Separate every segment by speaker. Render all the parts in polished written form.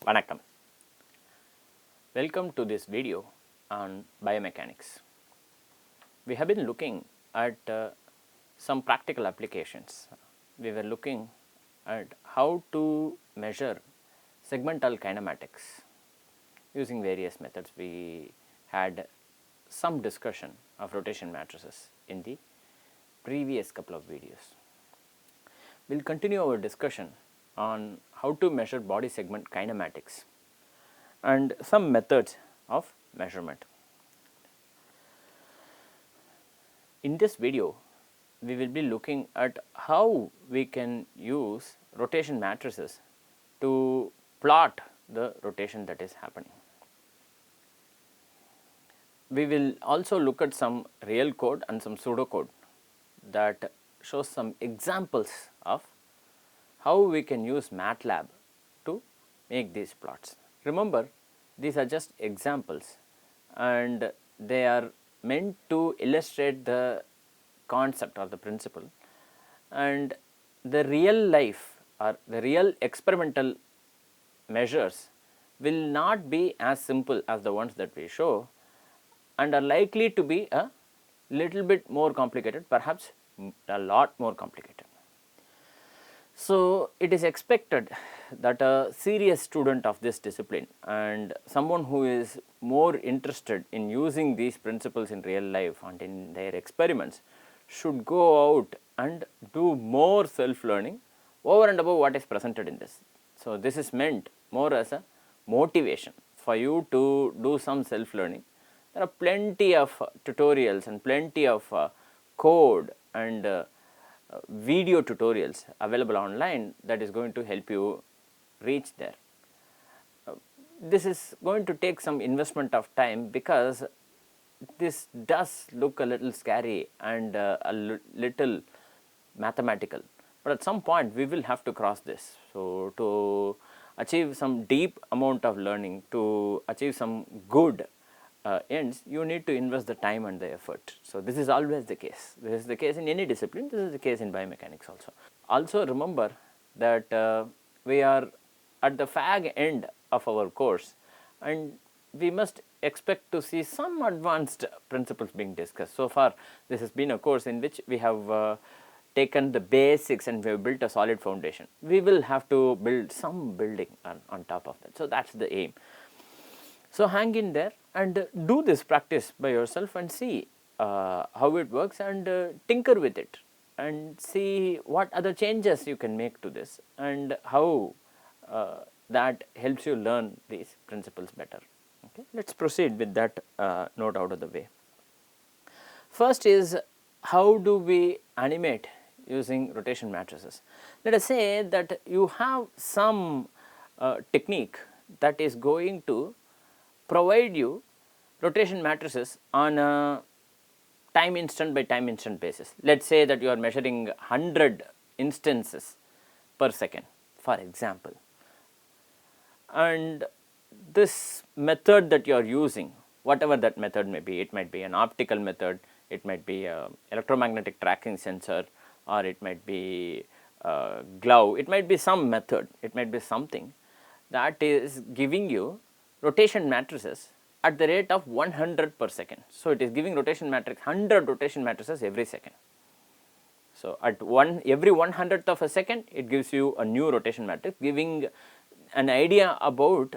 Speaker 1: Vanakkam. Welcome to this video on biomechanics. We have been looking at some practical applications. We were looking at how to measure segmental kinematics using various methods. We had some discussion of rotation matrices in the previous couple of videos. We will continue our discussion on how to measure body segment kinematics and some methods of measurement. In this video, we will be looking at how we can use rotation matrices to plot the rotation that is happening. We will also look at some real code and some pseudocode that shows some examples of how we can use Matlab to make these plots. Remember, these are just examples and they are meant to illustrate the concept or the principle, and the real life or the real experimental measures will not be as simple as the ones that we show and are likely to be a little bit more complicated, perhaps a lot more complicated. So, it is expected that a serious student of this discipline and someone who is more interested in using these principles in real life and in their experiments should go out and do more self learning over and above what is presented in this. So, this is meant more as a motivation for you to do some self learning. There are plenty of tutorials and plenty of code and video tutorials available online that is going to help you reach there. This is going to take some investment of time because this does look a little scary and a little mathematical, but at some point we will have to cross this. So, to achieve some deep amount of learning, to achieve some good ends, you need to invest the time and the effort. So, this is always the case. This is the case in any discipline. This is the case in biomechanics also. Also remember that we are at the fag end of our course and we must expect to see some advanced principles being discussed. So far this has been a course in which we have taken the basics and we have built a solid foundation. We will have to build some building on top of that. So, that is the aim. So, hang in there and do this practice by yourself and see how it works and tinker with it and see what other changes you can make to this and how that helps you learn these principles better. Okay. Let us proceed with that note out of the way. First is, how do we animate using rotation matrices? Let us say that you have some technique that is going to provide you rotation matrices on a time instant by time instant basis. Let us say that you are measuring 100 instances per second, for example, and this method that you are using, whatever that method may be, it might be an optical method, it might be a electromagnetic tracking sensor, or it might be a glove, it might be some method, it might be something that is giving you rotation matrices at the rate of 100 per second. So, it is giving rotation matrix 100 rotation matrices every second. So, at every 100th of a second it gives you a new rotation matrix, giving an idea about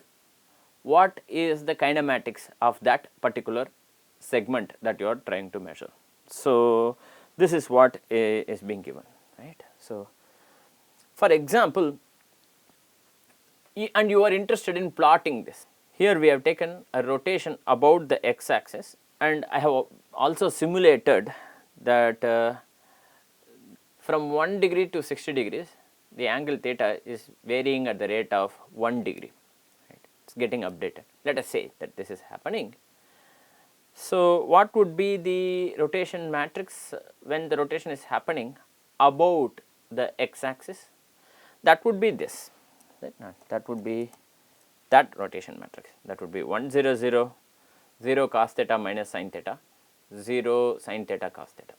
Speaker 1: what is the kinematics of that particular segment that you are trying to measure. So, this is what is being given, right. So, for example, and you are interested in plotting this. Here we have taken a rotation about the x axis and I have also simulated that from 1 degree to 60 degrees the angle theta is varying at the rate of 1 degree, right. It is getting updated. Let us say that this is happening. So, what would be the rotation matrix when the rotation is happening about the x axis? That would be this, right. That would be that rotation matrix, that would be 1 0 0 0 cos theta minus sin theta 0 sin theta cos theta,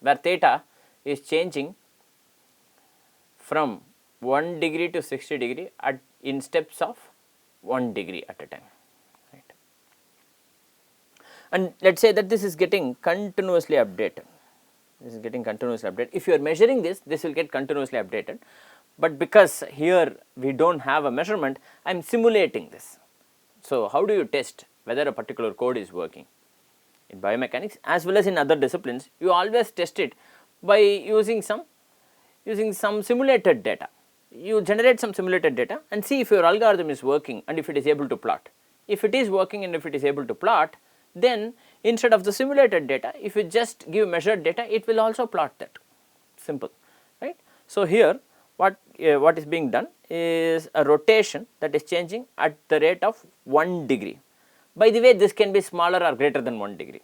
Speaker 1: where theta is changing from 1 degree to 60 degree at in steps of 1 degree at a time, right. And let us say that this is getting continuously updated. This is getting continuously updated. If you are measuring this, this will get continuously updated, but because here we do not have a measurement, I am simulating this. So, how do you test whether a particular code is working? In biomechanics as well as in other disciplines, you always test it by using some simulated data. You generate some simulated data and see if your algorithm is working and if it is able to plot. If it is working and if it is able to plot, then instead of the simulated data, if you just give measured data, it will also plot that. Simple, right. So, here what is being done is a rotation that is changing at the rate of 1 degree. By the way, this can be smaller or greater than 1 degree.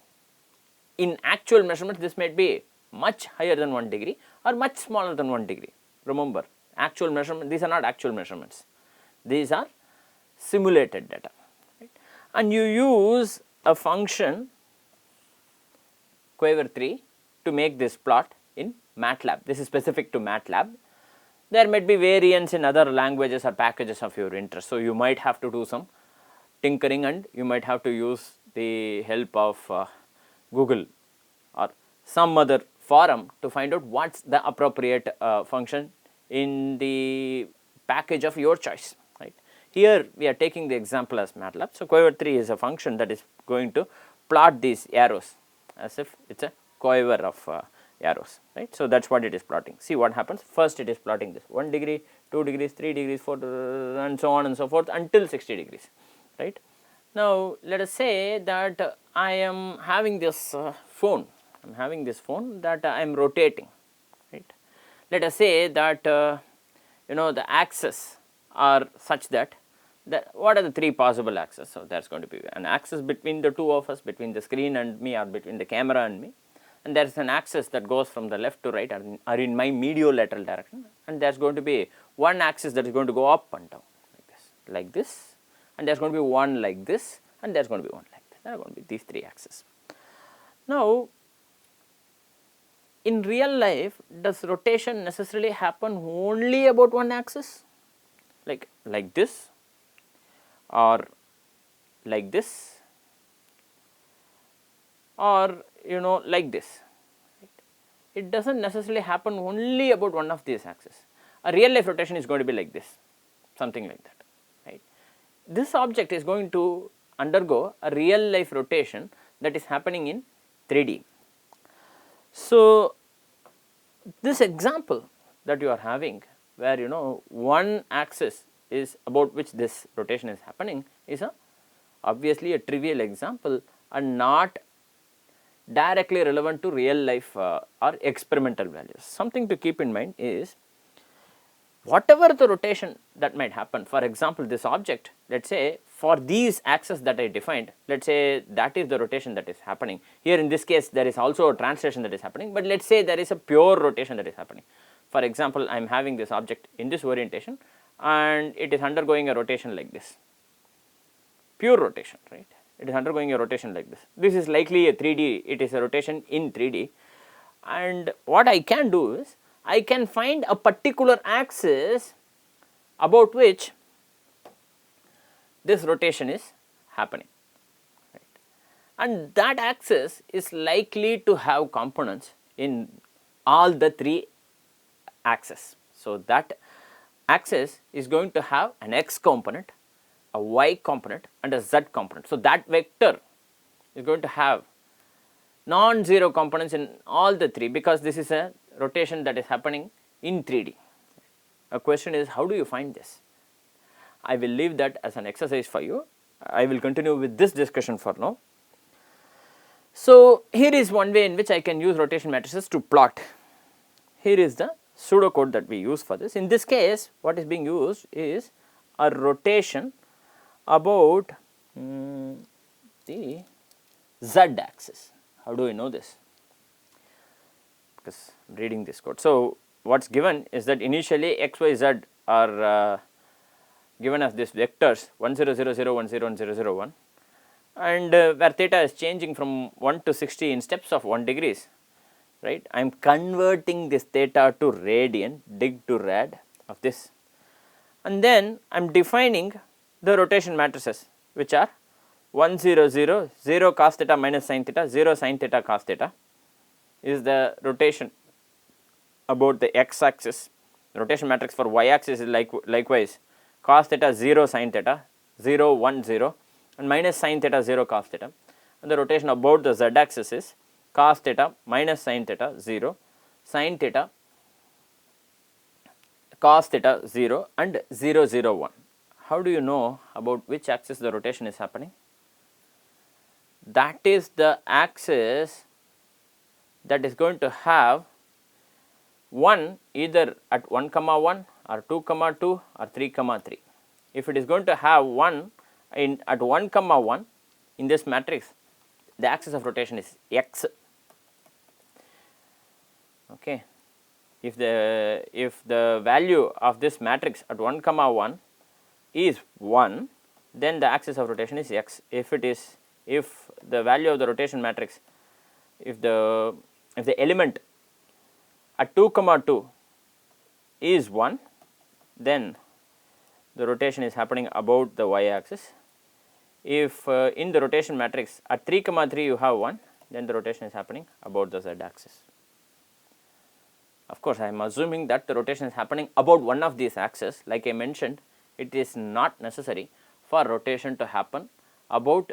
Speaker 1: In actual measurements, this may be much higher than 1 degree or much smaller than 1 degree. Remember, actual measurement, these are not actual measurements, these are simulated data, right. And you use a function Quiver 3 to make this plot in Matlab. This is specific to Matlab. There might be variants in other languages or packages of your interest. So, you might have to do some tinkering and you might have to use the help of Google or some other forum to find out what is the appropriate function in the package of your choice, right. Here we are taking the example as Matlab. So, Quiver 3 is a function that is going to plot these arrows as if it is a quiver of arrows, right. So, that is what it is plotting. See what happens. First it is plotting this 1 degree, 2 degrees, 3 degrees, 4 and so on and so forth until 60 degrees, right. Now, let us say that I am having this phone, that I am rotating, right. Let us say that the axes are such that what are the 3 possible axes. So, there is going to be an axis between the two of us, between the screen and me or between the camera and me, and there is an axis that goes from the left to right or in my mediolateral direction, and there is going to be one axis that is going to go up and down like this, and there is going to be one like this and there is going to be one like this. There are going to be these 3 axes. Now, in real life, does rotation necessarily happen only about one axis, like this or like this or like this, right. It does not necessarily happen only about one of these axes. A real life rotation is going to be like this, something like that, right. This object is going to undergo a real life rotation that is happening in 3D. So, this example that you are having where one axis is about which this rotation is happening is obviously a trivial example and not directly relevant to real life or experimental values. Something to keep in mind is whatever the rotation that might happen, for example, this object, let us say for these axes that I defined, let us say that is the rotation that is happening. Here in this case there is also a translation that is happening, but let us say there is a pure rotation that is happening. For example, I am having this object in this orientation and it is undergoing a rotation like this, pure rotation, right. It is undergoing a rotation like this. This is likely a 3D, it is a rotation in 3D, and what I can do is I can find a particular axis about which this rotation is happening, right. And that axis is likely to have components in all the 3 axes. So, that axis is going to have an x component, a y component and a z component. So, that vector is going to have non-zero components in all the 3 because this is a rotation that is happening in 3D. A question is, how do you find this? I will leave that as an exercise for you. I will continue with this discussion for now. So, here is one way in which I can use rotation matrices to plot. Here is the pseudocode that we use for this. In this case, what is being used is a rotation about the z axis. How do I know this? Because I am reading this code. So, what is given is that initially x, y, z are given as these vectors 1 0 0 0 1 0 and 0 0 1, and where theta is changing from 1 to 60 in steps of 1 degrees, right. I am converting this theta to radian, dig to rad of this, and then I am defining the rotation matrices, which are 1 0 0 0 cos theta minus sin theta 0 sin theta cos theta is the rotation about the x axis. The rotation matrix for y axis is likewise cos theta 0 sin theta 0 1 0 and minus sin theta 0 cos theta, and the rotation about the z axis is cos theta minus sin theta 0 sin theta cos theta 0 and 0 0 1. How do you know about which axis the rotation is happening? That is the axis that is going to have 1 either at 1 comma 1 or 2 comma 2 or 3 comma 3. If it is going to have 1 at 1 comma 1 in this matrix, the axis of rotation is x. Okay. If the value of this matrix at 1 comma 1 is 1, then the axis of rotation is x. If the value of the rotation matrix, if the element at 2 comma 2 is 1, then the rotation is happening about the y axis. If in the rotation matrix at 3 comma 3 you have 1, then the rotation is happening about the z axis. Of course, I am assuming that the rotation is happening about one of these axes. Like I mentioned, it is not necessary for rotation to happen about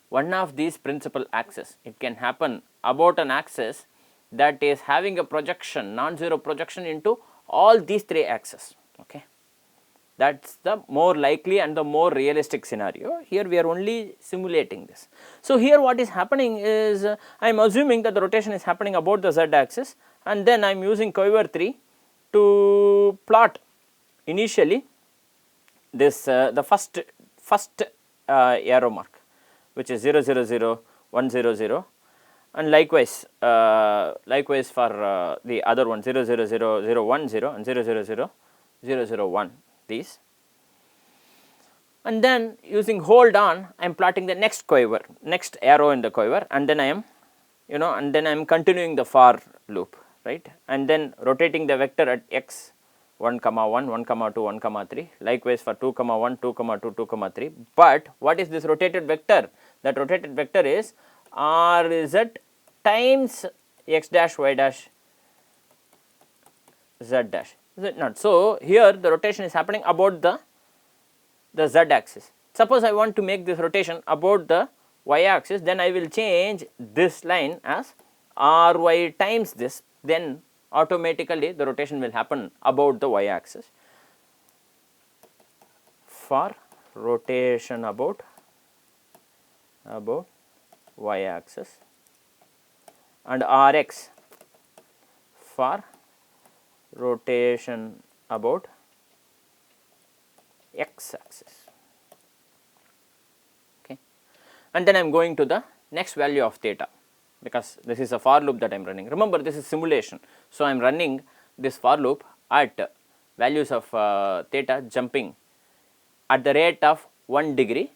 Speaker 1: one of these principal axes. It can happen about an axis that is having a projection, non-zero projection into all these 3 axes. Okay. That is the more likely and the more realistic scenario. Here we are only simulating this. So, here what is happening is I am assuming that the rotation is happening about the z axis, and then I am using Coiver 3 to plot initially this the first arrow mark, which is 0 0 0 1 0 0, and likewise for the other one 0 0 0 0 1 0 and 0 0 0 0 0 1, these, and then using hold on I am plotting the next arrow in the quiver, and then I am continuing the for loop, right, and then rotating the vector at x 1 comma 1 1 comma 2 1 comma 3, likewise for 2 comma 1 2 comma 2 2 comma 3. But what is this rotated vector? That rotated vector is rz times x dash y dash z dash, is it not? So, here the rotation is happening about the z axis. Suppose I want to make this rotation about the y axis, then I will change this line as ry times this, then automatically the rotation will happen about the y axis. For rotation about y axis, and rx for rotation about x axis. Okay. And then I am going to the next value of theta, because this is a for loop that I am running. Remember, this is simulation. So, I am running this for loop at values of theta jumping at the rate of 1 degree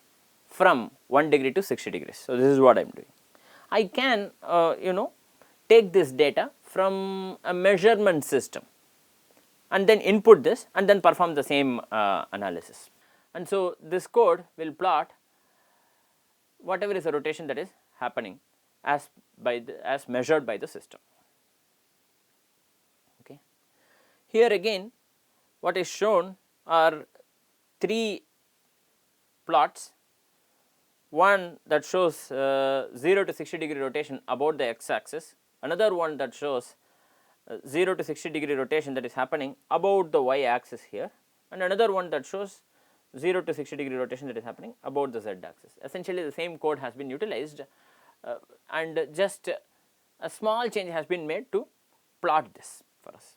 Speaker 1: from 1 degree to 60 degrees. So, this is what I am doing. I can take this data from a measurement system and then input this and then perform the same analysis. And so, this code will plot whatever is the rotation that is happening as measured by the system. Okay. Here again, what is shown are 3 plots, one that shows 0 to 60 degree rotation about the x axis, another one that shows 0 to 60 degree rotation that is happening about the y axis here, and another one that shows 0 to 60 degree rotation that is happening about the z axis. Essentially, the same code has been utilized and just a small change has been made to plot this for us.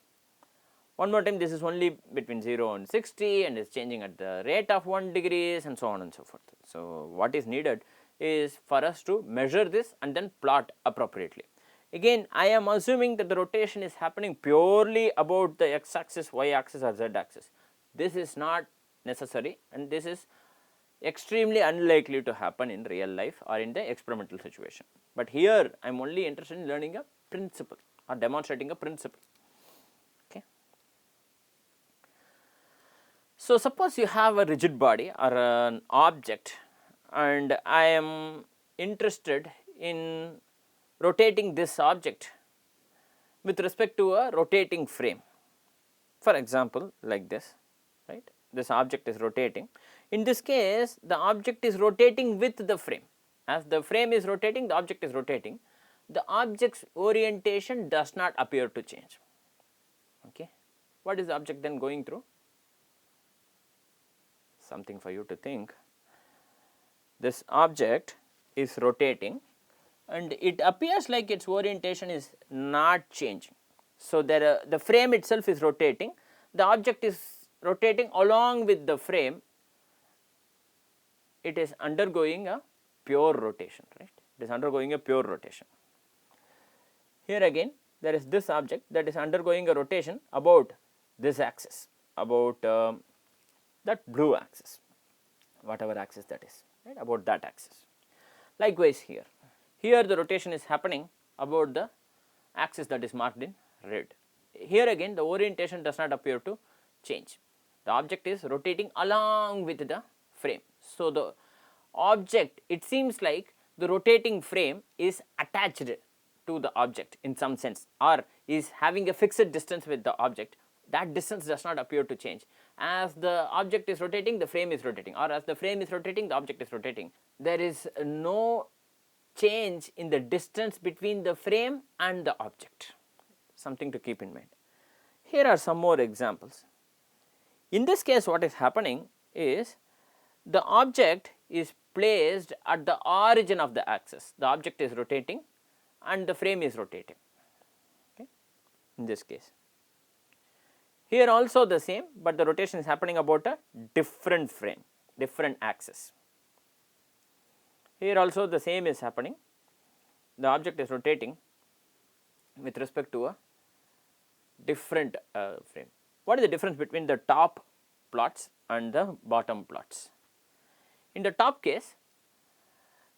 Speaker 1: One more time, this is only between 0 and 60 and is changing at the rate of 1 degrees and so on and so forth. So, what is needed is for us to measure this and then plot appropriately. Again, I am assuming that the rotation is happening purely about the x axis, y axis or z axis. This is not necessary, and this is extremely unlikely to happen in real life or in the experimental situation. But here I am only interested in learning a principle or demonstrating a principle. Okay. So, suppose you have a rigid body or an object, and I am interested in rotating this object with respect to a rotating frame. For example, like this, right? This object is rotating. In this case, the object is rotating with the frame. As the frame is rotating, the object is rotating. The object's orientation does not appear to change. Okay. What is the object then going through? Something for you to think. This object is rotating and it appears like its orientation is not changing. So, the frame itself is rotating, the object is rotating along with the frame, it is undergoing a pure rotation, right? It is undergoing a pure rotation. Here again there is this object that is undergoing a rotation about this axis, about that blue axis, whatever axis that is, right, about that axis. Likewise here the rotation is happening about the axis that is marked in red. Here again the orientation does not appear to change, the object is rotating along with the frame. So, the object, it seems like the rotating frame is attached to the object in some sense, or is having a fixed distance with the object. That distance does not appear to change. As the object is rotating, the frame is rotating, or as the frame is rotating, the object is rotating. There is no change in the distance between the frame and the object, something to keep in mind. Here are some more examples. In this case, what is happening is the object is placed at the origin of the axis, the object is rotating and the frame is rotating, okay, in this case. Here also the same, but the rotation is happening about a different frame, different axis. Here also the same is happening, the object is rotating with respect to a different frame. What is the difference between the top plots and the bottom plots? In the top case,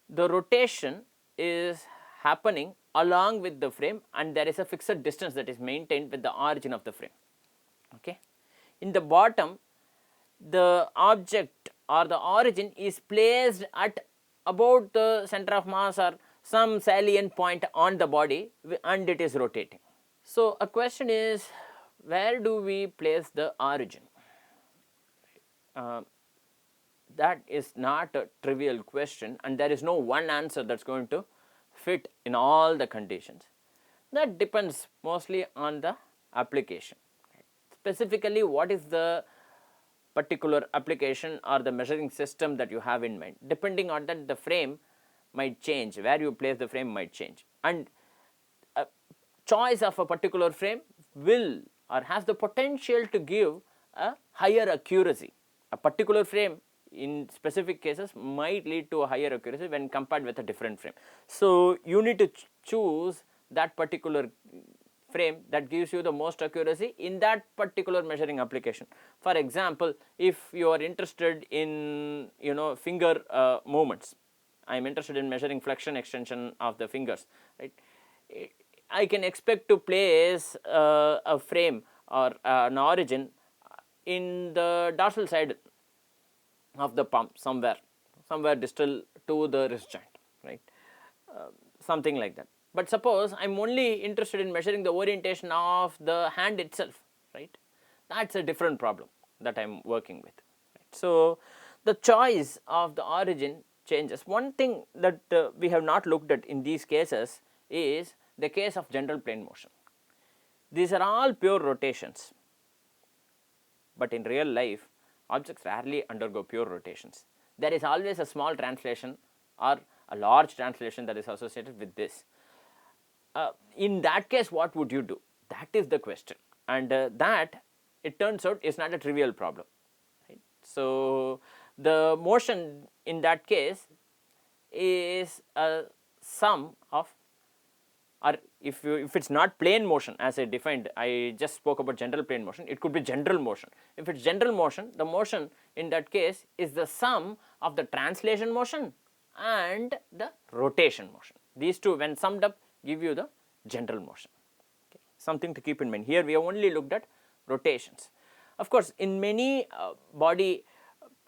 Speaker 1: the rotation is happening along with the frame and there is a fixed distance that is maintained with the origin of the frame. Okay. In the bottom, the object or the origin is placed at about the center of mass or some salient point on the body and it is rotating. So, a question is, where do we place the origin? That is not a trivial question and there is no one answer that is going to fit in all the conditions. That depends mostly on the application. Specifically, what is the particular application or the measuring system that you have in mind? Depending on that, the frame might change, where you place the frame might change, and a choice of a particular frame will or has the potential to give a higher accuracy. A particular frame in specific cases might lead to a higher accuracy when compared with a different frame. So, you need to choose that particular frame that gives you the most accuracy in that particular measuring application. For example, if you are interested in finger movements, I am interested in measuring flexion extension of the fingers, right. I can expect to place a frame or an origin in the dorsal side of the palm, somewhere distal to the wrist joint, right, something like that. But suppose I am only interested in measuring the orientation of the hand itself, right, that is a different problem that I am working with, right. So, the choice of the origin changes. One thing that we have not looked at in these cases is the case of general plane motion. These are all pure rotations, but in real life objects rarely undergo pure rotations. There is always a small translation or a large translation that is associated with this. In that case, what would you do? That is the question, and that, it turns out, is not a trivial problem, right. So, the motion in that case is a sum of, or if it is not plane motion as I defined, I just spoke about general plane motion, it could be general motion. If it is general motion, the motion in that case is the sum of the translation motion and the rotation motion. These two, when summed up, give you the general motion. Okay. Something to keep in mind. Here we have only looked at rotations. Of course, in many body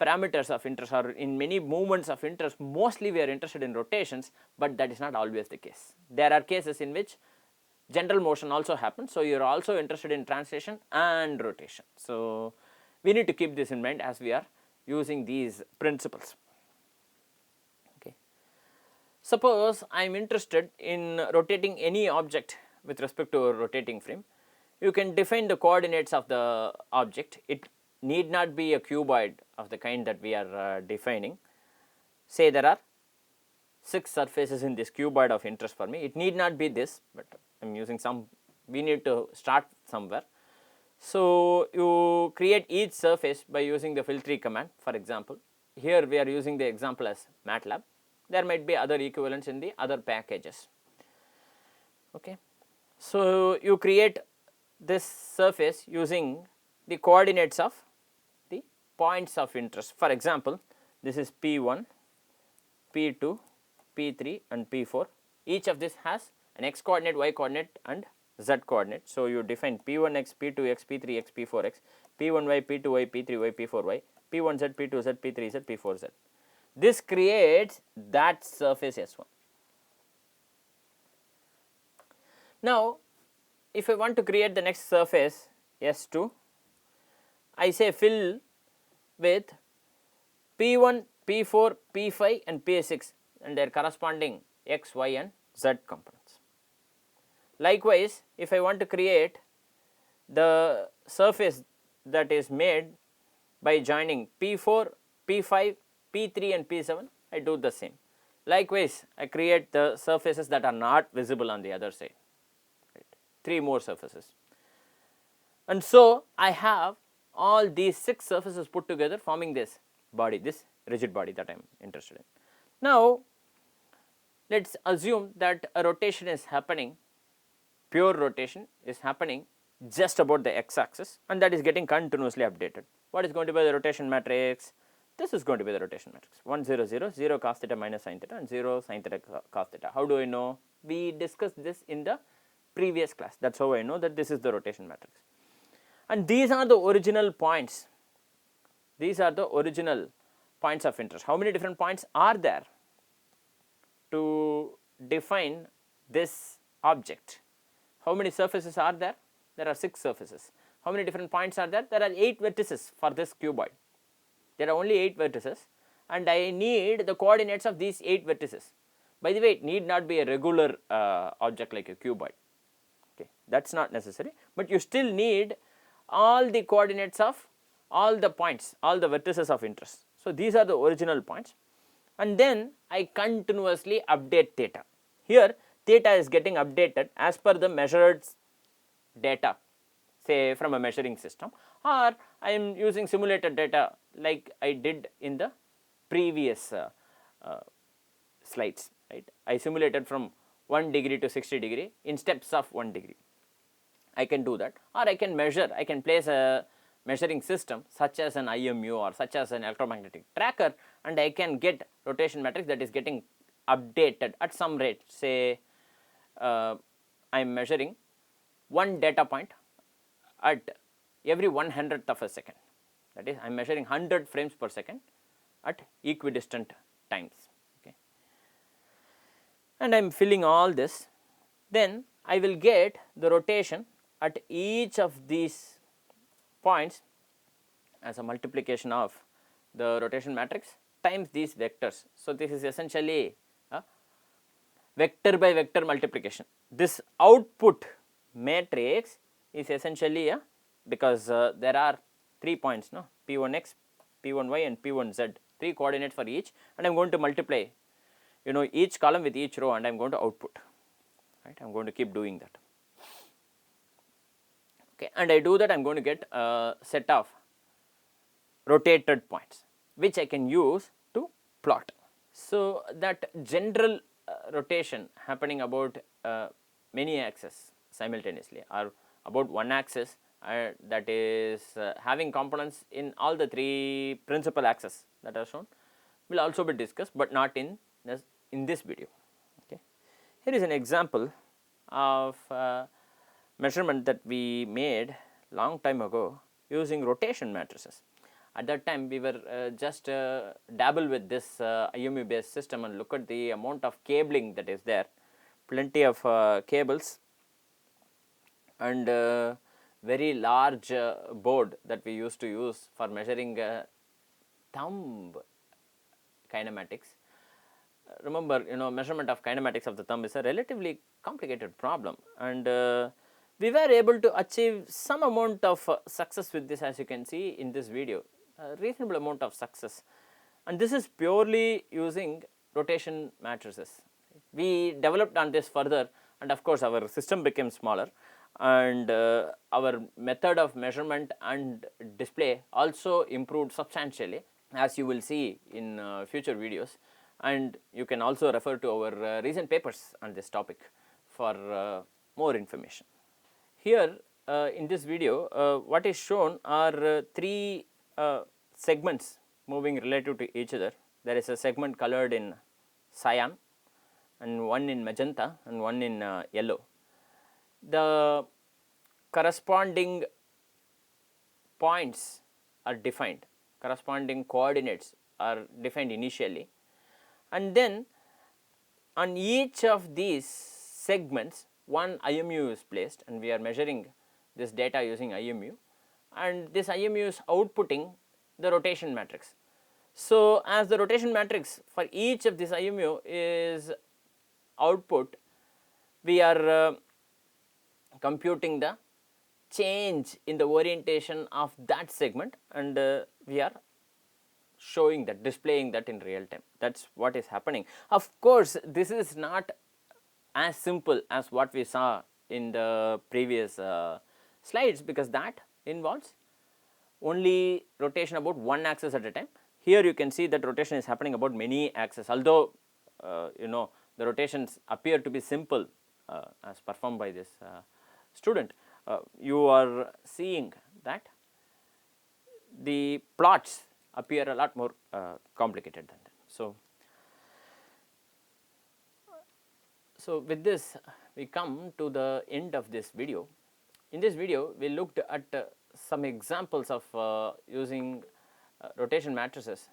Speaker 1: parameters of interest or in many movements of interest, mostly we are interested in rotations, but that is not always the case. There are cases in which general motion also happens, so you are also interested in translation and rotation. So we need to keep this in mind as we are using these principles. Okay. Suppose I am interested in rotating any object with respect to a rotating frame. You can define the coordinates of the object. It need not be a cuboid of the kind that we are defining. Say there are 6 surfaces in this cuboid of interest for me. It need not be this, but I am using some, we need to start somewhere. So you create each surface by using the fill tree command. For example, here we are using the example as Matlab. There might be other equivalents in the other packages. Okay. So you create this surface using the coordinates of the points of interest. For example, this is P1, P2, P3 and P4. Each of this has an x coordinate, y coordinate and z coordinate. So you define P1x, P2x, P3x, P4x, P1y, P2y, P3y, P4y, P1z, P2z, P3z, P4z. This creates that surface S1. Now, if I want to create the next surface S2, I say fill with P1, P4, P5 and P6 and their corresponding x, y and z components. Likewise, if I want to create the surface that is made by joining P4, P5, P3 and P7, I do the same. Likewise, I create the surfaces that are not visible on the other side, right? 3 more surfaces. And so I have all these 6 surfaces put together forming this body, this rigid body that I am interested in. Now, let us assume that a rotation is happening, pure rotation is happening just about the x axis and that is getting continuously updated. What is going to be the rotation matrix? This is going to be the rotation matrix 1 0 0 0 cos theta minus sin theta and 0 sin theta cos theta. How do I know? We discussed this in the previous class. That is how I know that this is the rotation matrix. And these are the original points. These are the original points of interest. How many different points are there to define this object? How many surfaces are there? There are 6 surfaces. How many different points are there? There are 8 vertices for this cuboid. There are only 8 vertices and I need the coordinates of these 8 vertices. By the way, it need not be a regular object like a cuboid. Okay, that is not necessary, but you still need all the coordinates of all the points, all the vertices of interest. So these are the original points and then I continuously update theta. Here theta is getting updated as per the measured data, say from a measuring system, or I am using simulated data like I did in the previous slides, right. I simulated from 1 degree to 60 degree in steps of 1 degree. I can do that, or I can measure, I can place a measuring system such as an IMU or such as an electromagnetic tracker and I can get rotation matrix that is getting updated at some rate. Say I am measuring 1 data point at every 1/100th of a second, that is I am measuring 100 frames per second at equidistant times, okay. And I am filling all this, then I will get the rotation at each of these points as a multiplication of the rotation matrix times these vectors. So this is essentially a vector by vector multiplication. This output matrix is essentially a, because there are 3 points, no, P1x, P1y and P1z, 3 coordinates for each, and I am going to multiply, you know, each column with each row and I am going to output, right. I am going to keep doing that. Okay, and I do that, I am going to get a set of rotated points which I can use to plot. So that general rotation happening about many axes simultaneously or about one axis that is having components in all the 3 principal axes that are shown will also be discussed, but not in this video. Okay. Here is an example of measurement that we made long time ago using rotation matrices. At that time we were just dabble with this IMU based system and look at the amount of cabling that is there, plenty of cables and very large board that we used to use for measuring thumb kinematics. Remember, measurement of kinematics of the thumb is a relatively complicated problem, and we were able to achieve some amount of success with this, as you can see in this video, a reasonable amount of success, and this is purely using rotation matrices. We developed on this further, and of course our system became smaller, and our method of measurement and display also improved substantially, as you will see in future videos, and you can also refer to our recent papers on this topic for more information. Here in this video what is shown are three segments moving relative to each other. There is a segment colored in cyan and one in magenta and one in yellow. The corresponding points are defined, corresponding coordinates are defined initially, and then on each of these segments one IMU is placed, and we are measuring this data using IMU, and this IMU is outputting the rotation matrix. So, as the rotation matrix for each of this IMU is output, we are computing the change in the orientation of that segment, and we are showing that, displaying that in real time. That is what is happening. Of course, this is not as simple as what we saw in the previous slides, because that involves only rotation about one axis at a time. Here you can see that rotation is happening about many axes, although the rotations appear to be simple as performed by this student. You are seeing that the plots appear a lot more complicated than that. So with this we come to the end of this video. In this video we looked at some examples of using rotation matrices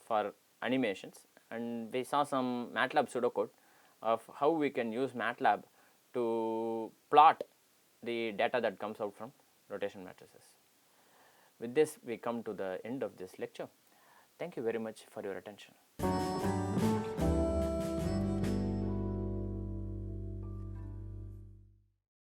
Speaker 1: for animations, and we saw some Matlab pseudocode of how we can use Matlab to plot the data that comes out from rotation matrices. With this we come to the end of this lecture. Thank you very much for your attention.